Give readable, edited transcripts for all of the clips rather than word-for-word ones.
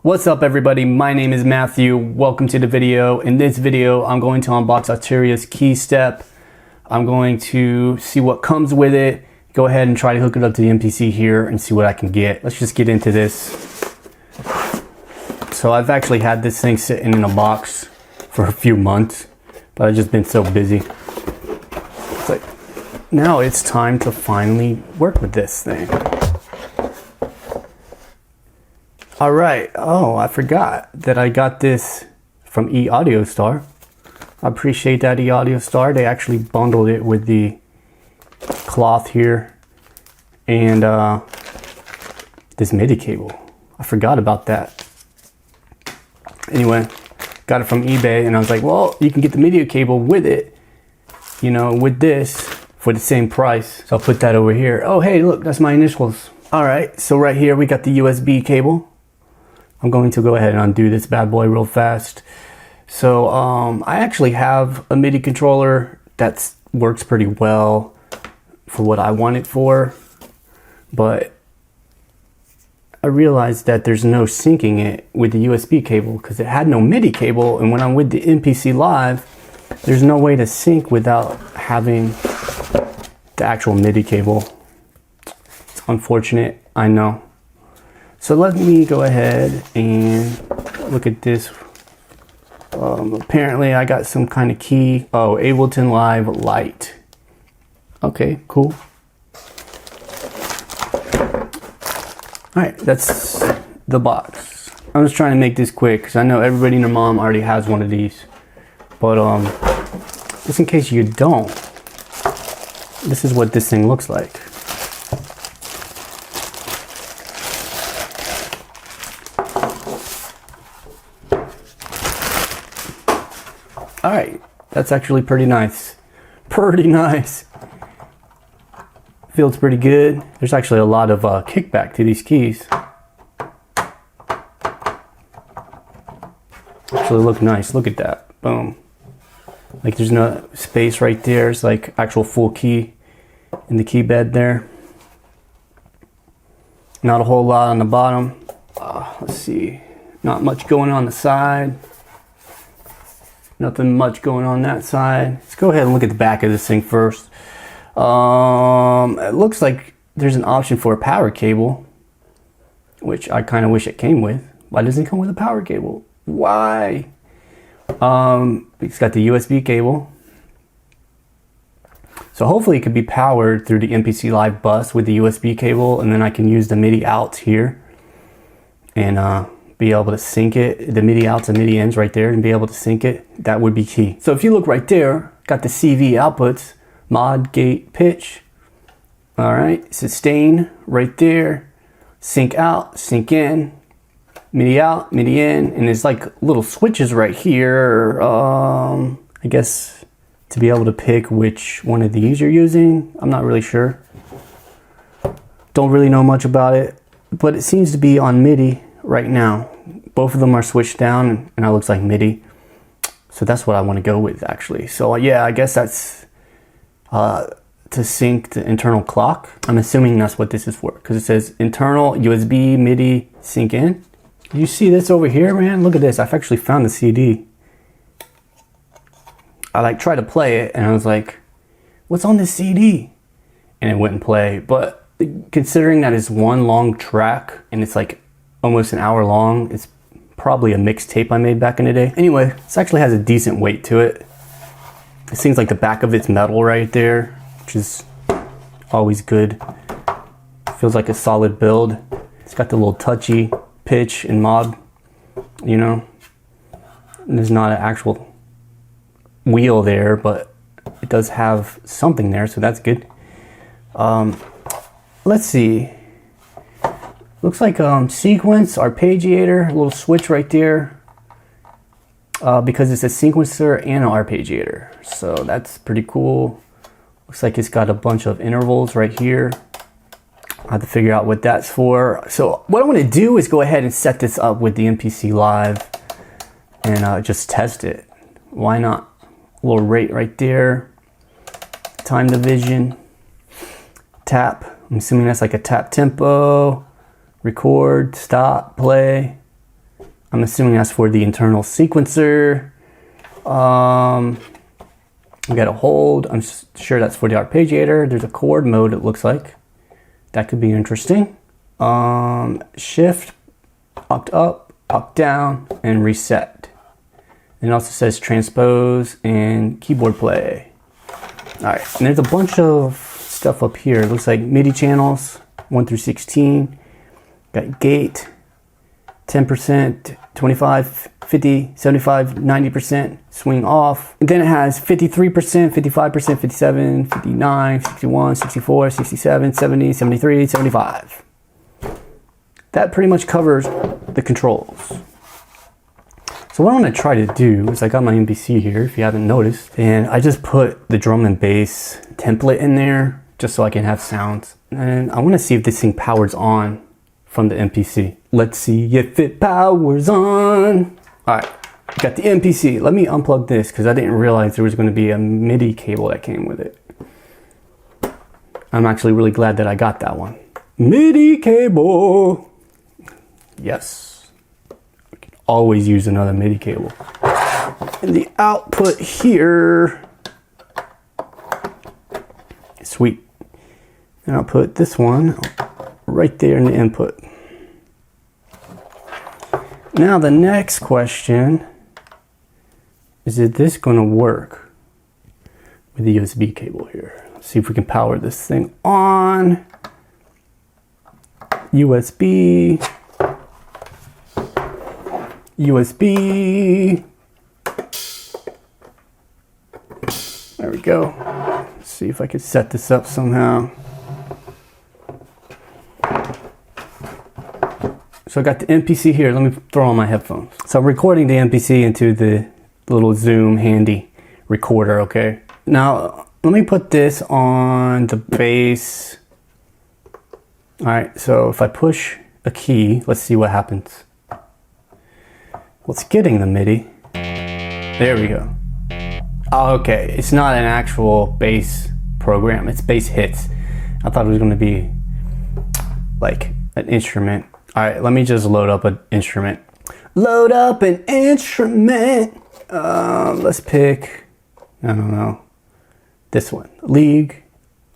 What's up everybody, my name is Matthew. Welcome to the video. In this video, I'm going to unbox Arturia's Keystep. I'm going to see what comes with it, go ahead and try to hook it up to the MPC here and see what I can get. Let's just get into this. So I've actually had this thing sitting in a box for a few months, but I've just been so busy. It's like, now it's time to finally work with this thing. All right, oh, I forgot that I got this from eAudiostar. I appreciate that, eAudiostar. They actually bundled it with the cloth here and this MIDI cable. I forgot about that. Anyway, got it from eBay and I was like, well, you can get the MIDI cable with it, you know, with this for the same price. So I'll put that over here. Oh, hey, look, that's my initials. All right, so right here we got the USB cable. I'm going to go ahead and undo this bad boy real fast. So I actually have a MIDI controller that works pretty well for what I want it for, but I realized that there's no syncing it with the USB cable because it had no MIDI cable, and when I'm with the MPC Live, there's no way to sync without having the actual MIDI cable. It's unfortunate, I know. So let me go ahead and look at this. Apparently I got some kind of key. Oh, Ableton Live Lite. Okay, cool. All right, that's the box. I'm just trying to make this quick because I know everybody and their mom already has one of these. But just in case you don't, this is what this thing looks like. All right, that's actually pretty nice. Pretty nice. Feels pretty good. There's actually a lot of kickback to these keys. Actually look nice, look at that, boom. Like there's no space right there. It's like actual full key in the key bed there. Not a whole lot on the bottom. Let's see, not much going on the side. Nothing much going on that side. Let's go ahead and look at the back of this thing first. It looks like there's an option for a power cable, which I kind of wish it came with. Why doesn't it come with a power cable? Why? It's got the USB cable. So hopefully it could be powered through the MPC Live bus with the USB cable, and then I can use the MIDI outs here and be able to sync it, the MIDI outs and MIDI ins right there, and be able to sync it. That would be key. So if you look right there, got the CV outputs, mod, gate, pitch. All right, sustain right there, sync out, sync in, MIDI out, MIDI in, and there's like little switches right here. I guess to be able to pick which one of these you're using. I'm not really sure. Don't really know much about it, but it seems to be on MIDI right now. Both of them are switched down and it looks like MIDI. So that's what I want to go with actually. So yeah, I guess that's to sync the internal clock. I'm assuming that's what this is for because it says internal USB MIDI sync in. You see this over here, man? Look at this. I've actually found the CD. I like tried to play it and I was like, what's on this CD? And it wouldn't play. But considering that it's one long track and it's like almost an hour long, it's probably a mixtape I made back in the day. Anyway, this actually has a decent weight to it. It seems like the back of it's metal right there, which is always good. Feels like a solid build. It's got the little touchy pitch and mod, you know. And there's not an actual wheel there, but it does have something there, so that's good. Let's see. Looks like sequence, arpeggiator, a little switch right there. Because it's a sequencer and an arpeggiator. So that's pretty cool. Looks like it's got a bunch of intervals right here. I have to figure out what that's for. So what I want to do is go ahead and set this up with the MPC Live and just test it. Why not? A little rate right there. Time division. Tap. I'm assuming that's like a tap tempo. Record, stop, play. I'm assuming that's for the internal sequencer. We got a hold. I'm sure that's for the arpeggiator. There's a chord mode, it looks like. That could be interesting. Shift, oct up, oct down, and reset. And it also says transpose and keyboard play. All right, and there's a bunch of stuff up here. It looks like MIDI channels, 1 through 16. Got gate, 10%, 25, 50, 75, 90%, swing off. And then it has 53%, 55%, 57, 59, 61, 64, 67, 70, 73, 75. That pretty much covers the controls. So what I'm gonna try to do is I got my MPC here, if you haven't noticed, and I just put the drum and bass template in there just so I can have sounds. And I wanna see if this thing powers on from the MPC. Let's see if it powers on. All right, got the MPC. Let me unplug this because I didn't realize there was gonna be a MIDI cable that came with it. I'm actually really glad that I got that one. MIDI cable. Yes. We can always use another MIDI cable. And the output here. Sweet. And I'll put this one right there in the input. Now the next question is this going to work with the USB cable here? Let's see if we can power this thing on. USB. USB. There we go. Let's see if I can set this up somehow. So I got the MPC here. Let me throw on my headphones. So I'm recording the MPC into the little Zoom handy recorder, okay? Now, let me put this on the bass. All right, so if I push a key, let's see what happens. Well, it's getting the MIDI. There we go. Oh, okay, it's not an actual bass program. It's bass hits. I thought it was gonna be like an instrument. All right, let me just load up an instrument. Load up an instrument. Let's pick, I don't know, this one. Lead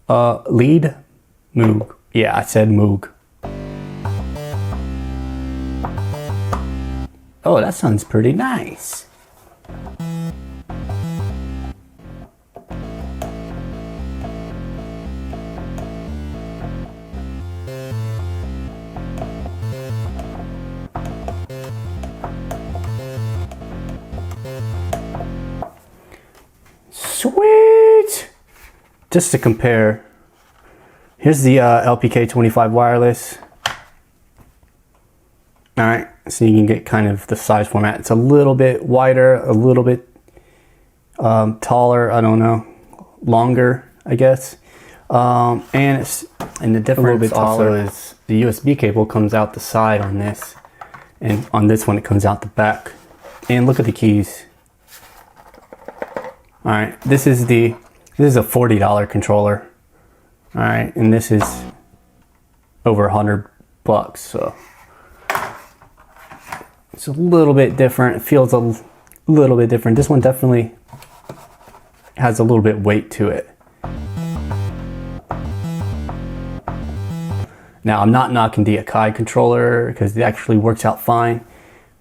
Moog. Yeah, I said Moog. Oh, that sounds pretty nice. Sweet! Just to compare, here's the LPK25 wireless. All right, so you can get kind of the size format. It's a little bit wider, a little bit taller, I don't know, longer, I guess. And the difference also is the USB cable comes out the side on this, and on this one it comes out the back. And look at the keys. All right, this is a $40 controller. All right, and this is over $100, so it's a little bit different. It feels a little bit different. This one definitely has a little bit weight to it. Now, I'm not knocking the Akai controller because it actually works out fine,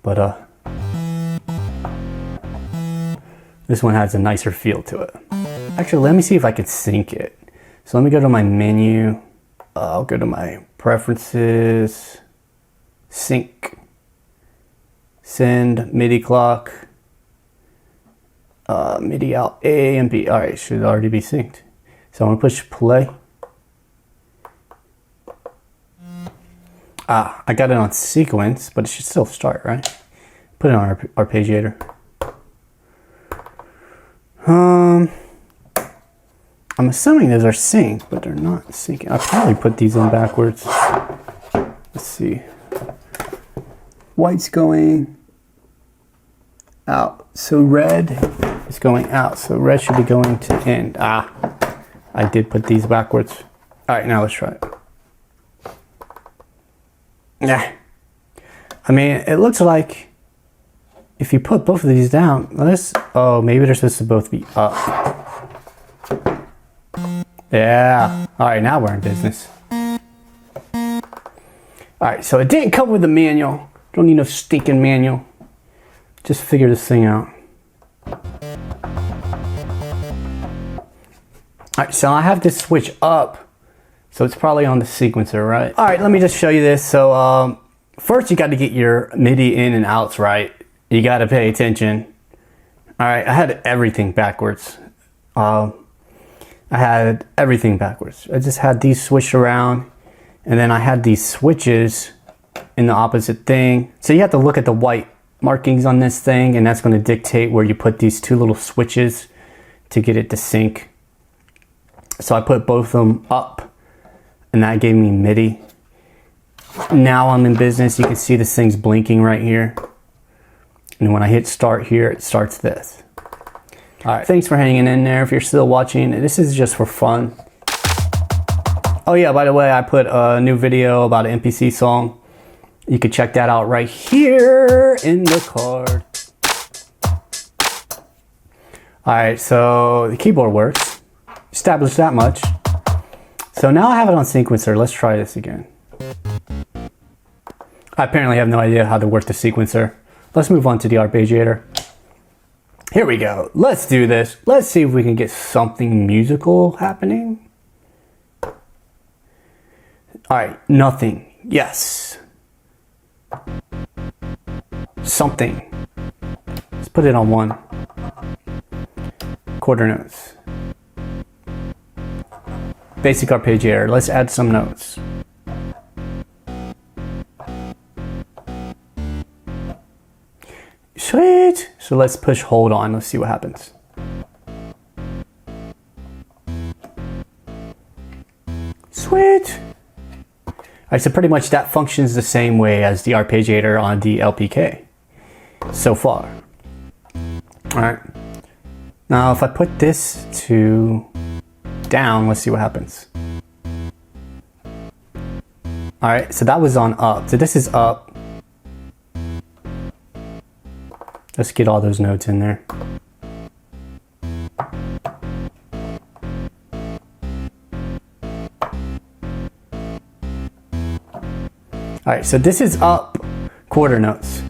but this one has a nicer feel to it. Actually, let me see if I could sync it. So let me go to my menu. I'll go to my preferences, sync, send, MIDI clock, MIDI out A and B. All right, should already be synced. So I'm gonna push play. I got it on sequence, but it should still start, right? Put it on arpeggiator. I'm assuming those are synced, but they're not syncing. I probably put these in backwards. Let's see. White's going out, so red is going out, so red should be going to in. I did put these backwards. All right, now let's try it. Yeah, I mean, it looks like if you put both of these down, oh, maybe they're supposed to both be up. Yeah. All right, now we're in business. All right, so it didn't come with a manual. Don't need no stinking manual. Just figure this thing out. All right, so I have this switch up, so it's probably on the sequencer, right? All right, let me just show you this. So first you got to get your MIDI in and outs right. You got to pay attention. All right, I had everything backwards. I had everything backwards. I just had these switched around, and then I had these switches in the opposite thing. So you have to look at the white markings on this thing, and that's going to dictate where you put these two little switches to get it to sync. So I put both of them up, and that gave me MIDI. Now I'm in business. You can see this thing's blinking right here. And when I hit start here, it starts this. All right, thanks for hanging in there. If you're still watching, this is just for fun. Oh yeah, by the way, I put a new video about an MPC song. You can check that out right here in the card. All right, so the keyboard works. Established that much. So now I have it on sequencer. Let's try this again. I apparently have no idea how to work the sequencer. Let's move on to the arpeggiator. Here we go. Let's do this. Let's see if we can get something musical happening. All right, nothing. Yes. Something. Let's put it on 1. Quarter notes. Basic arpeggiator. Let's add some notes. Sweet. So let's push hold on. Let's see what happens. Sweet. All right, so pretty much that functions the same way as the arpeggiator on the LPK so far. All right. Now if I put this to down, let's see what happens. All right, so that was on up. So this is up. Let's get all those notes in there. All right, so this is up quarter notes.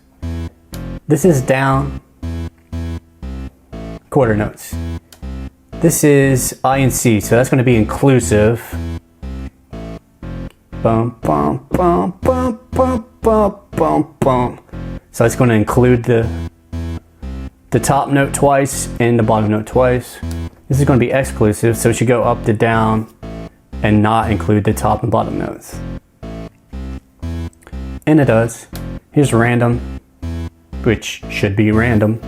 This is down quarter notes. This is I and C, so that's going to be inclusive. Bum, bum, bum, bum, bum, bum, bum, bum. So it's going to include the top note twice and the bottom note twice. This is going to be exclusive, so it should go up to down and not include the top and bottom notes. And it does. Here's random, which should be random.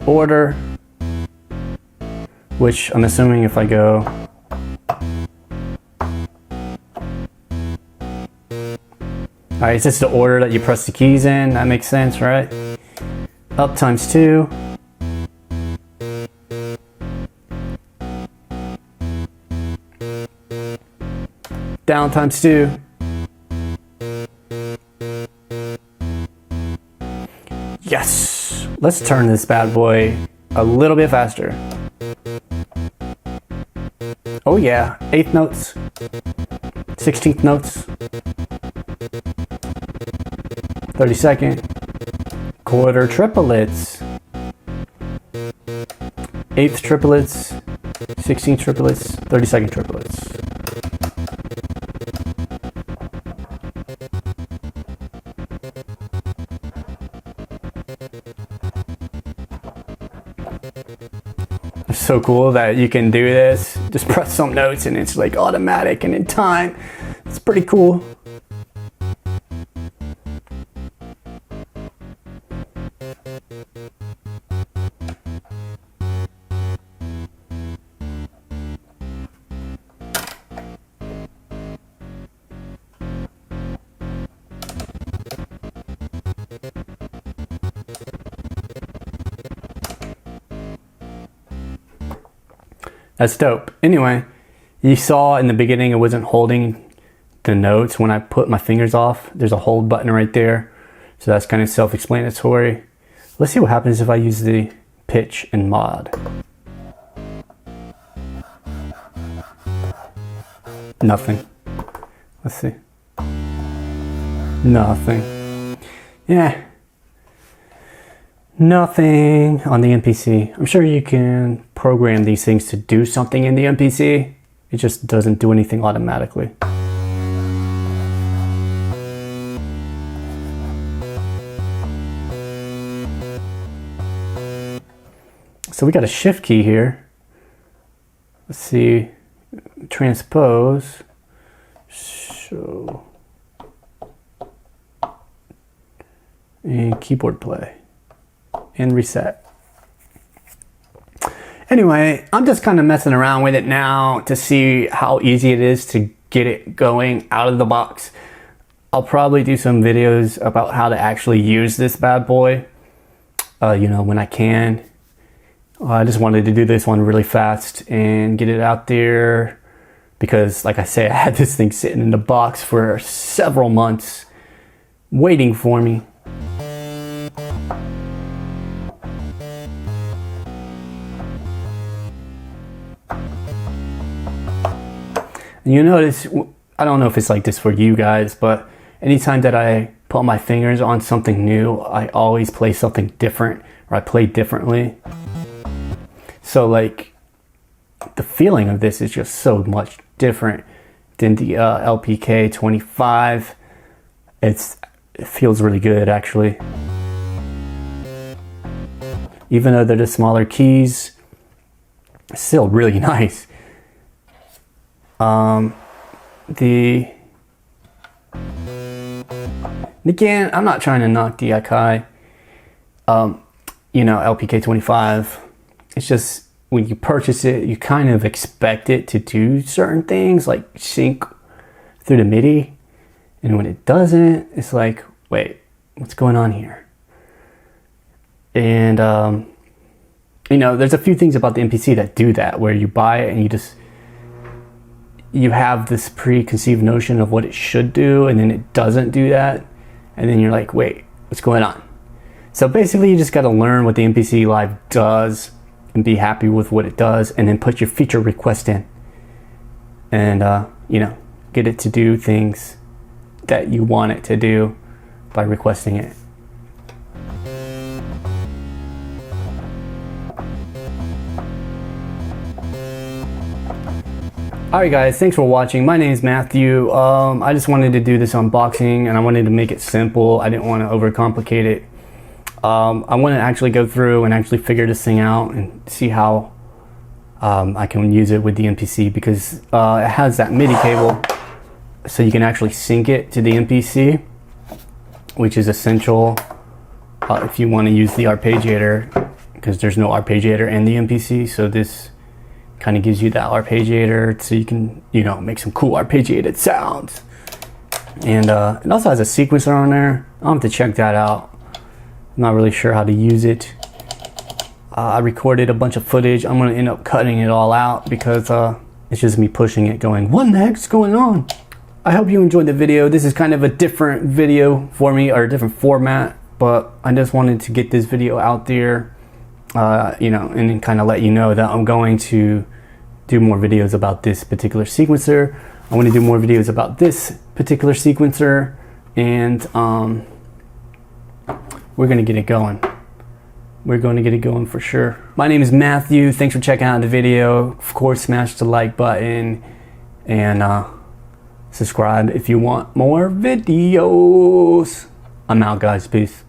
Order, which I'm assuming if I go alright, it's just the order that you press the keys in. That makes sense, right? Up times 2. Down times 2. Yes! Let's turn this bad boy a little bit faster. Oh yeah, 8th notes, 16th notes, 32nd, quarter triplets, 8th triplets, 16th triplets, 32nd triplets. It's so cool that you can do this. Just press some notes and it's like automatic and in time. It's pretty cool. That's dope. Anyway, you saw in the beginning it wasn't holding the notes when I put my fingers off. There's a hold button right there. So that's kind of self-explanatory. Let's see what happens if I use the pitch and mod. Nothing. Let's see. Nothing. Yeah. Nothing on the MPC. I'm sure you can program these things to do something in the MPC. It just doesn't do anything automatically. So we got a shift key here. Let's see. Transpose. Show. And keyboard play. And reset. Anyway, I'm just kind of messing around with it now to see how easy it is to get it going out of the box. I'll probably do some videos about how to actually use this bad boy, you know, when I can. I just wanted to do this one really fast and get it out there because, like I say, I had this thing sitting in the box for several months waiting for me. And you notice, I don't know if it's like this for you guys, but anytime that I put my fingers on something new, I always play something different, or I play differently. So like, the feeling of this is just so much different than the LPK 25. It feels really good, actually. Even though they're the smaller keys, it's still really nice. Again, I'm not trying to knock the Akai, you know, LPK 25. It's just when you purchase it, you kind of expect it to do certain things like sync through the MIDI. And when it doesn't, it's like, wait, what's going on here? And, you know, there's a few things about the MPC that do that, where you buy it and you have this preconceived notion of what it should do, and then it doesn't do that. And then you're like, wait, what's going on? So basically you just got to learn what the MPC Live does and be happy with what it does, and then put your feature request in and, you know, get it to do things that you want it to do by requesting it. Alright guys, thanks for watching. My name is Matthew. I just wanted to do this unboxing and I wanted to make it simple. I didn't want to overcomplicate it. I want to actually go through and actually figure this thing out and see how I can use it with the MPC, because it has that MIDI cable so you can actually sync it to the MPC, which is essential if you want to use the arpeggiator, because there's no arpeggiator in the MPC. So this kind of gives you that arpeggiator so you can, you know, make some cool arpeggiated sounds. And it also has a sequencer on there. I'll have to check that out. I'm not really sure how to use it. I recorded a bunch of footage. I'm going to end up cutting it all out because it's just me pushing it going, what the heck's going on? I hope you enjoyed the video. This is kind of a different video for me, or a different format, but I just wanted to get this video out there, you know, and then kind of let you know that I'm going to do more videos about this particular sequencer. I want to do more videos about this particular sequencer, and we're going to get it going. We're going to get it going for sure. My name is Matthew. Thanks for checking out the video. Of course, smash the like button and subscribe if you want more videos. I'm out, guys. Peace.